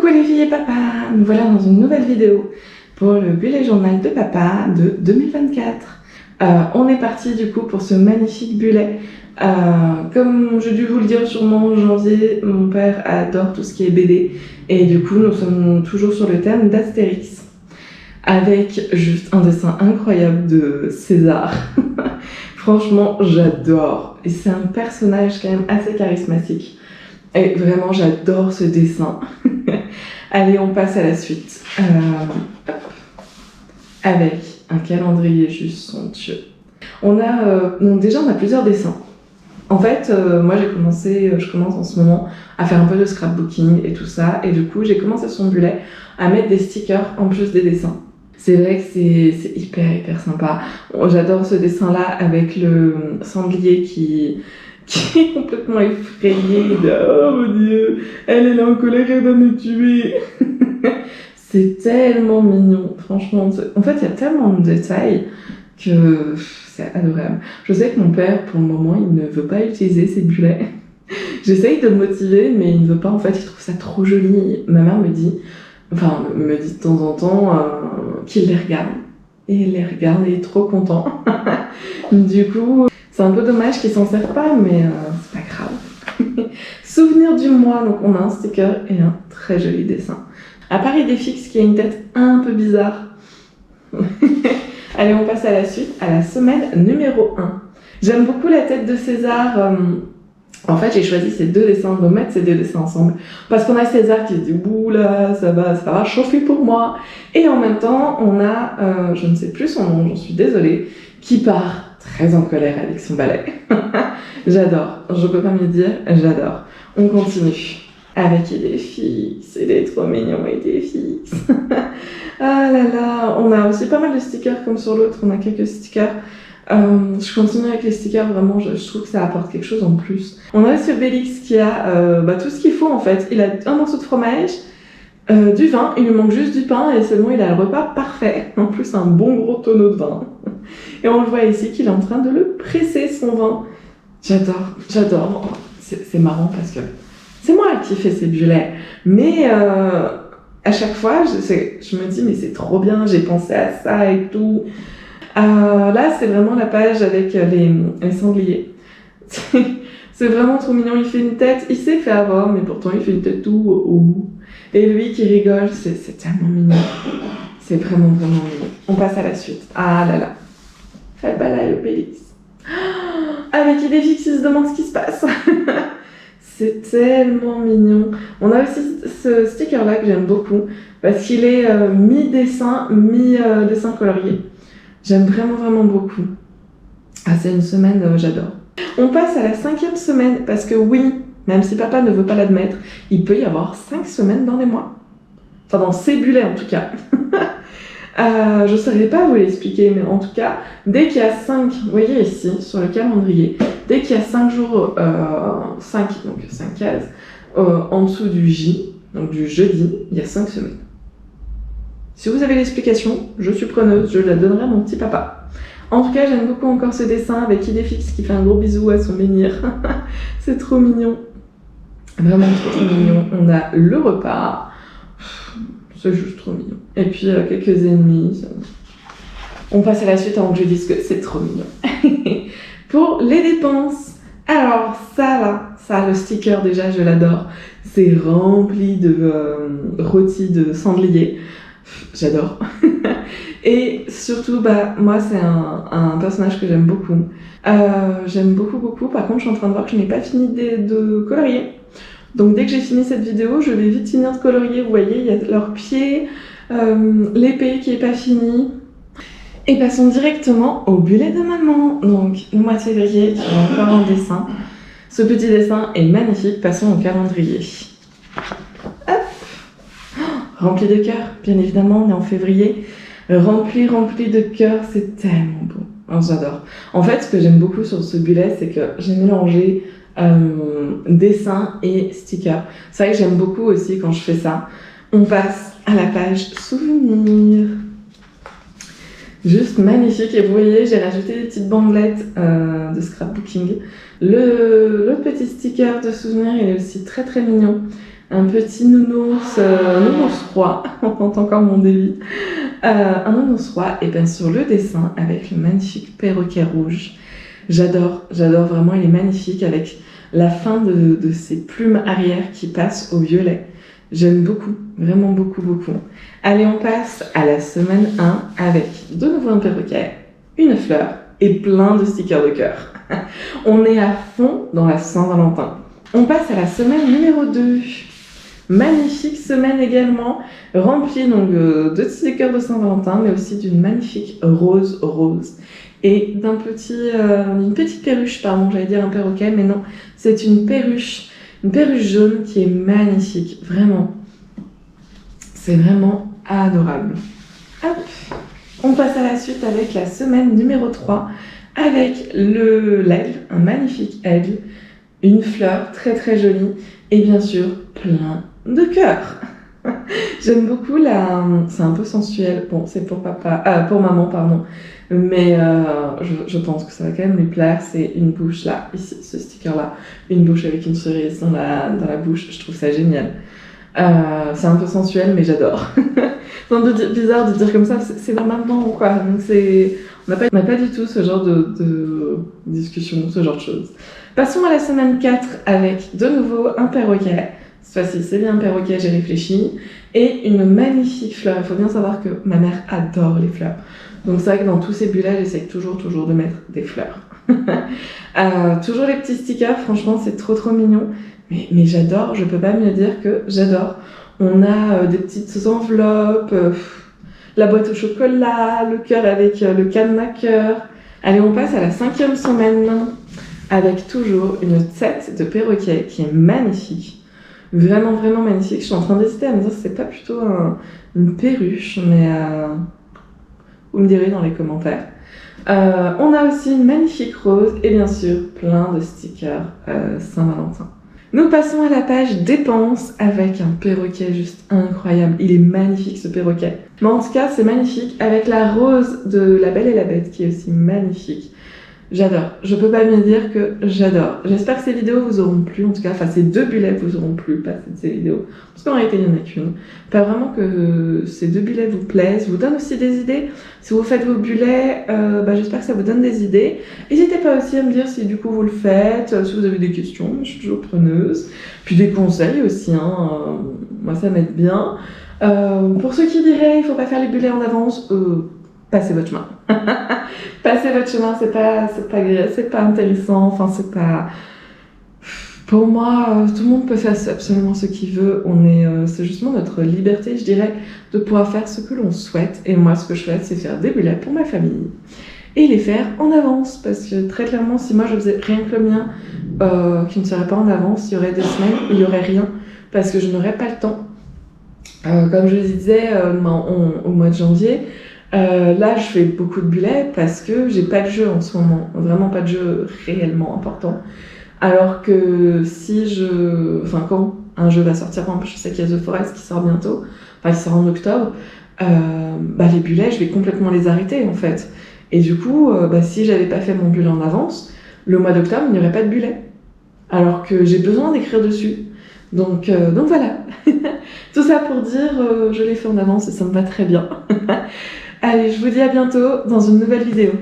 Coucou les filles et papa, nous voilà dans une nouvelle vidéo pour le bullet journal de papa de 2024. On est parti du coup pour ce magnifique bullet. Comme j'ai dû vous le dire sûrement en janvier, mon père adore tout ce qui est BD et du coup nous sommes toujours sur le thème d'Astérix avec juste un dessin incroyable de César. Franchement j'adore et c'est un personnage quand même assez charismatique. Et vraiment, j'adore ce dessin. Allez, on passe à la suite. Avec un calendrier juste somptueux. Donc déjà, on a plusieurs dessins. En fait, moi, je commence en ce moment à faire un peu de scrapbooking et tout ça. Et du coup, j'ai commencé sur mon bullet à mettre des stickers en plus des dessins. C'est vrai que c'est hyper sympa. J'adore ce dessin-là avec le sanglier qui est complètement effrayée de « Oh mon Dieu, elle est là en colère, elle va me tuer !» C'est tellement mignon, franchement. En fait, il y a tellement de détails que c'est adorable. Je sais que mon père, pour le moment, il ne veut pas utiliser ses bullets. J'essaye de le motiver, mais il ne veut pas. En fait, il trouve ça trop joli. Ma mère me dit de temps en temps qu'il les regarde. Et il les regarde et il est trop content. Du coup... c'est un peu dommage qu'ils s'en servent pas, mais c'est pas grave. Souvenir du mois, donc on a un sticker et un très joli dessin. À part Idéfix qui a une tête un peu bizarre. Allez, on passe à la suite, à la semaine numéro 1. J'aime beaucoup la tête de César. En fait, j'ai choisi ces deux dessins, de mettre ces deux dessins ensemble. Parce qu'on a César qui se dit « Ouh là, ça va chauffer pour moi ». Et en même temps, on a, je ne sais plus son nom, j'en suis désolée, qui part très en colère avec son balai. J'adore, je peux pas me dire, j'adore. On continue avec Idéfix, il est trop mignon Idéfix. Ah là là, on a aussi pas mal de stickers comme sur l'autre, on a quelques stickers. Je continue avec les stickers, vraiment je trouve que ça apporte quelque chose en plus. On a ce Bélix qui a tout ce qu'il faut en fait. Il a un morceau de fromage, du vin, il lui manque juste du pain et c'est bon, il a le repas parfait. En plus un bon gros tonneau de vin. Et on le voit ici qu'il est en train de le presser son vin. J'adore. C'est marrant parce que c'est moi qui fais ces bullets. Mais à chaque fois, je me dis mais c'est trop bien, j'ai pensé à ça et tout. Là, c'est vraiment la page avec les sangliers. C'est vraiment trop mignon. Il fait une tête, il s'est fait avoir, mais pourtant il fait une tête tout haut. Et lui qui rigole, c'est tellement mignon. C'est vraiment mignon. On passe à la suite. Ah là là. Falbala et Obélix. Avec Idéfix, il se demande ce qui se passe. C'est tellement mignon. On a aussi ce sticker-là que j'aime beaucoup parce qu'il est mi-dessin, mi-dessin colorié. J'aime vraiment beaucoup. Ah, c'est une semaine, j'adore. On passe à la 5e semaine parce que oui, même si papa ne veut pas l'admettre, il peut y avoir 5 semaines dans les mois. Enfin, dans ces bullets en tout cas. Je ne saurais pas vous l'expliquer, mais en tout cas, dès qu'il y a 5, vous voyez ici, sur le calendrier, dès qu'il y a 5 jours, 5 cases, en dessous du J, donc du jeudi, il y a 5 semaines. Si vous avez l'explication, je suis preneuse, je la donnerai à mon petit papa. En tout cas, j'aime beaucoup encore ce dessin avec Idéfix qui fait un gros bisou à son menhir. C'est trop mignon. Vraiment trop mignon. On a le repas. C'est juste trop mignon. Et puis quelques ennemis. On passe à la suite avant que je dise que c'est trop mignon. Pour les dépenses. Alors ça, le sticker déjà, je l'adore. C'est rempli de rôtis de sanglier. J'adore. Et surtout, moi, c'est un personnage que j'aime beaucoup. J'aime beaucoup. Par contre, je suis en train de voir que je n'ai pas fini de colorier. Donc, dès que j'ai fini cette vidéo, je vais vite finir de colorier. Vous voyez, il y a leurs pieds, l'épée qui n'est pas finie. Et passons directement au bullet de maman. Donc, le mois de février, qui est encore en dessin. Ce petit dessin est magnifique. Passons au calendrier. Hop! Rempli de cœurs, bien évidemment, on est en février. Rempli de cœurs, c'est tellement beau. Oh, j'adore. En fait, ce que j'aime beaucoup sur ce bullet, c'est que j'ai mélangé dessin et sticker. C'est vrai que j'aime beaucoup aussi quand je fais ça. On passe à la page souvenirs. Juste magnifique. Et vous voyez, j'ai rajouté des petites bandelettes de scrapbooking. Le petit sticker de souvenir, il est aussi très mignon. un petit nounours, nounours roi, on entend encore mon débit, un nounours roi, et bien sur le dessin avec le magnifique perroquet rouge. J'adore vraiment, il est magnifique avec la fin de ses plumes arrière qui passent au violet. J'aime beaucoup, vraiment beaucoup. Allez, on passe à la semaine 1 avec de nouveau un perroquet, une fleur et plein de stickers de cœur. On est à fond dans la Saint-Valentin. On passe à la semaine numéro 2. Magnifique semaine également, remplie donc de stickers de Saint-Valentin, mais aussi d'une magnifique rose et d'une petite perruche, pardon, j'allais dire un perroquet, mais non, c'est une perruche jaune qui est magnifique, vraiment. C'est vraiment adorable. Hop. On passe à la suite avec la semaine numéro 3, avec l'aigle, un magnifique aigle, une fleur très jolie, et bien sûr, plein de cœurs. J'aime beaucoup c'est un peu sensuel, bon, c'est pour maman, pardon, mais je pense que ça va quand même lui plaire. C'est une bouche là, ici, ce sticker là, une bouche avec une cerise dans la bouche, je trouve ça génial. C'est un peu sensuel, mais j'adore. C'est un peu bizarre de dire comme ça, c'est dans maman ou quoi, donc on n'a pas du tout ce genre de discussion, ce genre de choses. Passons à la semaine 4 avec de nouveau un perroquet. Cette fois-ci, c'est bien un perroquet, j'ai réfléchi. Et une magnifique fleur. Il faut bien savoir que ma mère adore les fleurs. Donc c'est vrai que dans tous ces bullets, j'essaie toujours de mettre des fleurs. Toujours les petits stickers, franchement, c'est trop mignon. Mais j'adore, je peux pas mieux dire que j'adore. On a des petites enveloppes, la boîte au chocolat, le cœur avec le cadenas cœur. Allez, on passe à la 5e semaine avec toujours une tête de perroquet qui est magnifique. Vraiment magnifique. Je suis en train d'hésiter à me dire si c'est pas plutôt une perruche, mais vous me direz dans les commentaires. On a aussi une magnifique rose et bien sûr plein de stickers Saint-Valentin. Nous passons à la page dépenses avec un perroquet juste incroyable. Il est magnifique ce perroquet. Mais en tout cas, c'est magnifique avec la rose de La Belle et la Bête qui est aussi magnifique. J'adore. Je peux pas mieux dire que j'adore. J'espère que ces vidéos vous auront plu. En tout cas, ces 2 bullets vous auront plu, pas ces vidéos. Parce qu'en réalité, il n'y en a qu'une. Pas vraiment que ces 2 bullets vous plaisent. Vous donnent aussi des idées. Si vous faites vos bullets, j'espère que ça vous donne des idées. N'hésitez pas aussi à me dire si du coup vous le faites, si vous avez des questions. Je suis toujours preneuse. Puis des conseils aussi. Moi, ça m'aide bien. Pour ceux qui diraient, il faut pas faire les bullets en avance, passez votre chemin. Passez votre chemin, c'est pas intéressant, c'est pas... Pour moi, tout le monde peut faire absolument ce qu'il veut. C'est justement notre liberté, je dirais, de pouvoir faire ce que l'on souhaite. Et moi, ce que je souhaite, c'est faire des bullets pour ma famille. Et les faire en avance. Parce que très clairement, si moi je faisais rien que le mien, qui ne serait pas en avance, il y aurait des semaines où il n'y aurait rien. Parce que je n'aurais pas le temps. Comme je le disais au mois de janvier, là, je fais beaucoup de bullets parce que j'ai pas de jeu en ce moment, vraiment pas de jeu réellement important. Alors que quand un jeu va sortir, par exemple, je sais qu'il y a The Forest qui sort bientôt, qui sort en octobre, les bullets, je vais complètement les arrêter en fait. Et du coup, si j'avais pas fait mon bullet en avance, le mois d'octobre, il n'y aurait pas de bullet. Alors que j'ai besoin d'écrire dessus. Donc voilà. Tout ça pour dire, je l'ai fait en avance et ça me va très bien. Allez, je vous dis à bientôt dans une nouvelle vidéo.